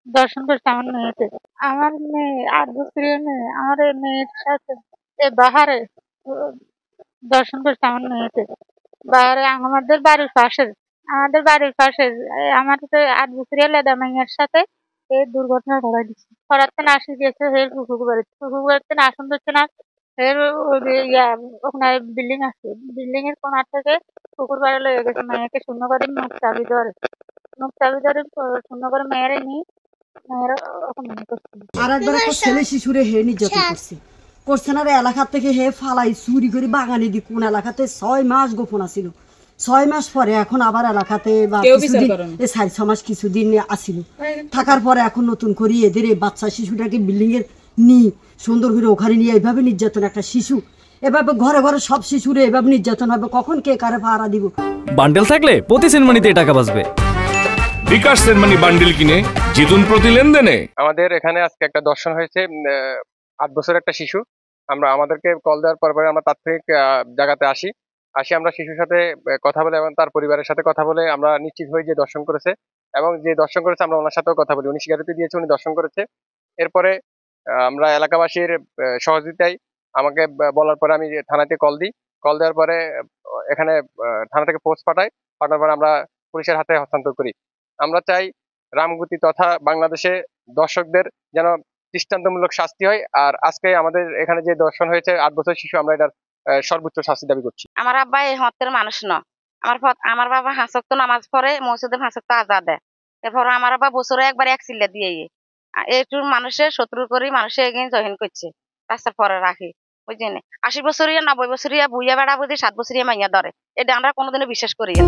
দর্শন করছে আমার মেয়েকে। আমার মেয়ে ৮ বছরের মেয়ে আমার এই মেয়ের সাথে বাহারে দর্শন করছে আমার মেয়েকে। বাহারে আমাদের বাড়ির পাশের আমার ৮ বছরের লেদা মেয়ের সাথে এই দুর্ঘটনা ঘটাই দিচ্ছে। হঠাৎ করে আসি গেছে হের ফুফু বাড়িতে না আসন দিচ্ছে না। হের ওই যে ওখানে বিল্ডিং আছে, বিল্ডিং এর কোণা থেকে পুকুর পাড়ে লয়ে গেছে মেয়েকে শূন্য করে মুখ চাবি ধরে শূন্য করে মেয়েরে নিয়ে মেয়েরা ওখানে করছে। আর একবার একটা ছেলে শিশুরে হে নির্যাতন করছে করছে না রে, এলাকা থেকে হে ফালাই চুরি করে বাগানে দি কোন এলাকাতে 6 মাস গোপন আছিল। 6 মাস পরে এখন আবার এলাকাতে বা কিছুদিন 4-6 মাস কিছুদিন আসিল, থাকার পরে এখন নতুন করে এদের এই বাচ্চা শিশুটাকে বিল্ডিং এর নিয়ে সুন্দর করে ওখানে নিয়ে এইভাবে নির্যাতন একটা শিশু, এভাবে ঘরে ঘরে সব শিশুরে এভাবে নির্যাতন হবে, কখন কে কারে ভাড়া দিব। বান্ডেল থাকলে প্রতি সেনমানিতে টাকা বাঁচবে। বিকাশ সেনমানি বান্ডেল কিনে জিতুন প্রতি লেনদেনে। আমাদের এখানে আজকে একটা দর্শন হয়েছে, 8 বছরের একটা শিশু। আমাদেরকে কল দেওয়ার পরে আমরা তাৎক্ষণিক জায়গাতে আসি আমরা শিশুর সাথে কথা বলে এবং তার পরিবারের সাথে কথা বলে আমরা নিশ্চিত হই যে দর্শন করেছে, এবং যে দর্শন করেছে আমরা ওনার সাথেও কথা বলি, উনি স্বীকারোক্তি দিয়েছে উনি দর্শন করেছে। এরপরে আমরা এলাকাবাসীর সহযোগিতায় আমাকে বলার পরে আমি থানাতে কল দেওয়ার পরে এখানে থানা থেকে পোস্ট পাঠানোর পরে আমরা পুলিশের হাতে হস্তান্তর করি। আমরা চাই রামগতি তথা বাংলাদেশে দর্শকদের যেন দৃষ্টান্তমূলক শাস্তি হয়। আর আজকে আমাদের এখানে যে দর্শন হয়েছে 8 বছর শিশু, আমরা এটার সর্বোচ্চ শাস্তি দাবি করছি। আমার আব্বা এই হত্যের মানুষ ন, আমার বাবা হাসক্ত নামাজ পড়ে মসজিদে হাসক্ত আজাদে। এরপর আমার আব্বা বছরে একবার এক চিল্লা দিয়ে একটু মানুষের শত্রু করি মানুষের এগিয়ে জহিন করছে রাস্তার পরে রাখি বুঝলি। 80 বছরিয়া 90 বছরিয়া বুইয়া বেড়া বুঝি 7 বছরিয়া মাইয়া ধরে, এটা আমরা কোনোদিনও বিশ্বাস করি না।